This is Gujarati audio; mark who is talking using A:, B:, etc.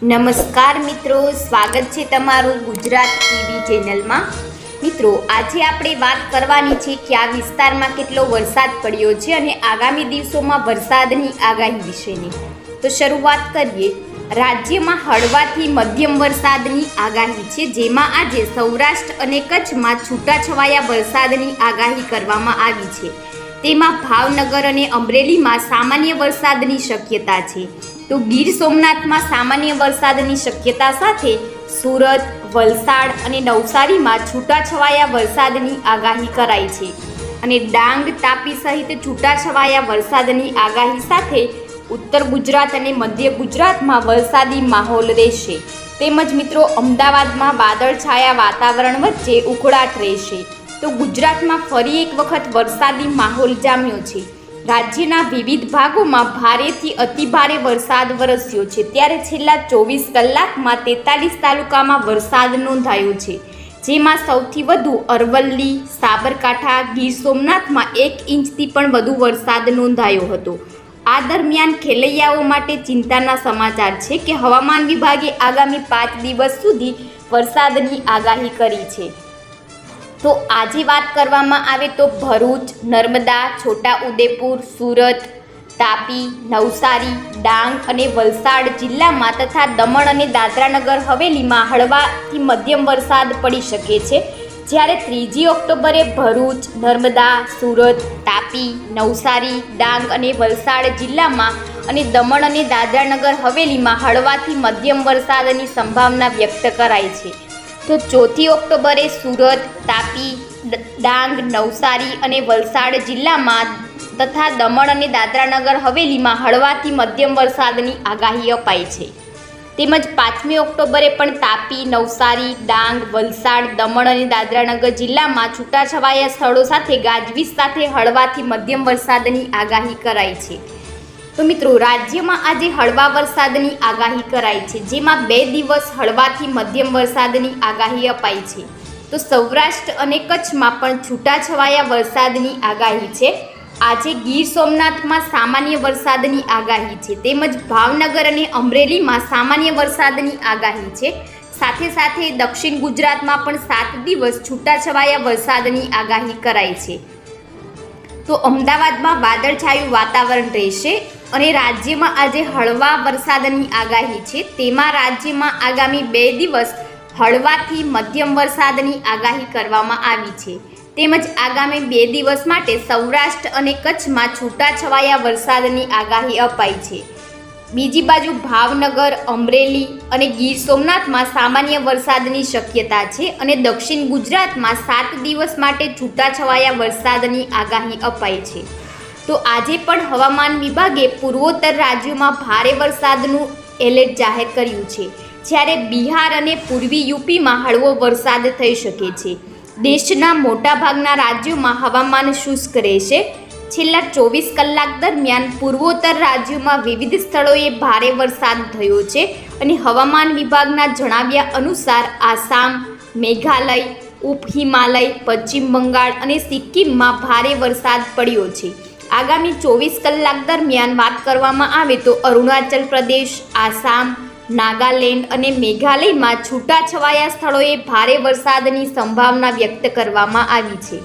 A: નમસ્કાર મિત્રો, સ્વાગત છે તમારું ગુજરાત ટીવી ચેનલમાં। મિત્રો, આજે આપણે વાત કરવાની છે કે આ વિસ્તારમાં કેટલો વરસાદ પડ્યો છે અને આગામી દિવસોમાં વરસાદની આગાહી વિશેની। તો શરૂઆત કરીએ। રાજ્યમાં હળવાથી મધ્યમ વરસાદની આગાહી છે, જેમાં આજે સૌરાષ્ટ્ર અને કચ્છમાં છૂટાછવાયા વરસાદની આગાહી કરવામાં આવી છે। તેમાં ભાવનગર અને અમરેલીમાં સામાન્ય વરસાદની શક્યતા છે, તો ગીર સોમનાથમાં સામાન્ય વરસાદની શક્યતા સાથે સુરત, વલસાડ અને નવસારીમાં છૂટાછવાયા વરસાદની આગાહી કરાઈ છે અને ડાંગ, તાપી સહિત છૂટાછવાયા વરસાદની આગાહી સાથે ઉત્તર ગુજરાત અને મધ્ય ગુજરાતમાં વરસાદી માહોલ રહેશે। તેમજ મિત્રો, અમદાવાદમાં વાદળછાયા વાતાવરણ વચ્ચે ઉકળાટ રહેશે। તો ગુજરાતમાં ફરી એક વખત વરસાદી માહોલ જામ્યો છે। રાજ્યના વિવિધ ભાગોમાં ભારેથી અતિભારે વરસાદ વરસ્યો છે, ત્યારે છેલ્લા 24 કલાકમાં 43 તાલુકામાં વરસાદ નોંધાયો છે, જેમાં સૌથી વધુ અરવલ્લી, સાબરકાંઠા, ગીર સોમનાથમાં 1 ઇંચથી પણ વધુ વરસાદ નોંધાયો હતો। આ દરમિયાન ખેલૈયાઓ માટે ચિંતાના સમાચાર છે કે હવામાન વિભાગે આગામી 5 દિવસ સુધી વરસાદની આગાહી કરી છે। તો આજે વાત કરવામાં આવે તો ભરૂચ, નર્મદા, છોટાઉદેપુર, સુરત, તાપી, નવસારી, ડાંગ અને વલસાડ જિલ્લામાં તથા દમણ અને દાદરાનગર હવેલીમાં હળવાથી મધ્યમ વરસાદ પડી શકે છે, જ્યારે 3 ઓક્ટોબરે ભરૂચ, નર્મદા, સુરત, તાપી, નવસારી, ડાંગ અને વલસાડ જિલ્લામાં અને દમણ અને દાદરાનગર હવેલીમાં હળવાથી મધ્યમ વરસાદની સંભાવના વ્યક્ત કરાઈ છે। તો 4 ઓક્ટોબરે સુરત, તાપી, ડાંગ, નવસારી અને વલસાડ જિલ્લામાં તથા દમણ અને દાદરાનગર હવેલીમાં હળવાથી મધ્યમ વરસાદની આગાહી અપાઈ છે। તેમજ 5 ઓક્ટોબરે પણ તાપી, નવસારી, ડાંગ, વલસાડ, દમણ અને દાદરાનગર જિલ્લામાં છૂટાછવાયા સ્થળો સાથે ગાજવીજ સાથે હળવાથી મધ્યમ વરસાદની આગાહી કરાઈ છે। તો મિત્રો, રાજ્યમાં આજે હળવા વરસાદની આગાહી કરાઈ છે, જેમાં 2 દિવસ હળવાથી મધ્યમ વરસાદની આગાહી અપાઈ છે। તો સૌરાષ્ટ્ર અને કચ્છમાં પણ છૂટાછવાયા વરસાદની આગાહી છે। આજે ગીર સોમનાથમાં સામાન્ય વરસાદની આગાહી છે, તેમજ ભાવનગર અને અમરેલીમાં સામાન્ય વરસાદની આગાહી છે। સાથે સાથે દક્ષિણ ગુજરાતમાં પણ 7 દિવસ છૂટાછવાયા વરસાદની આગાહી કરાઈ છે। તો અમદાવાદમાં વાદળછાયું વાતાવરણ રહેશે અને રાજ્યમાં આજે હળવા વરસાદની આગાહી છે। તેમાં રાજ્યમાં આગામી 2 દિવસ હળવાથી મધ્યમ વરસાદની આગાહી કરવામાં આવી છે। તેમજ આગામી 2 દિવસ માટે સૌરાષ્ટ્ર અને કચ્છમાં છૂટાછવાયા વરસાદની આગાહી અપાઈ છે। બીજી બાજુ ભાવનગર, અમરેલી અને ગીર સોમનાથમાં સામાન્ય વરસાદની શક્યતા છે અને દક્ષિણ ગુજરાતમાં 7 દિવસ માટે છૂટાછવાયા વરસાદની આગાહી અપાઈ છે। તો આજે પણ હવામાન વિભાગે પૂર્વોત્તર રાજ્યોમાં ભારે વરસાદનું એલર્ટ જાહેર કર્યું છે, જ્યારે બિહાર અને પૂર્વી યુપીમાં હળવો વરસાદ થઈ શકે છે। દેશના મોટાભાગના રાજ્યોમાં હવામાન શુષ્ક રહેશે। છેલ્લા 24 કલાક દરમિયાન પૂર્વોત્તર રાજ્યોમાં વિવિધ સ્થળોએ ભારે વરસાદ થયો છે અને હવામાન વિભાગના જણાવ્યા અનુસાર આસામ, મેઘાલય, ઉપ હિમાલય, પશ્ચિમ બંગાળ અને સિક્કિમમાં ભારે વરસાદ પડ્યો છે। આગામી 24 કલાક દરમિયાન વાત કરવામાં આવે તો અરુણાચલ પ્રદેશ, આસામ, નાગાલેન્ડ અને મેઘાલયમાં છૂટાછવાયા સ્થળોએ ભારે વરસાદની સંભાવના વ્યક્ત કરવામાં આવી છે।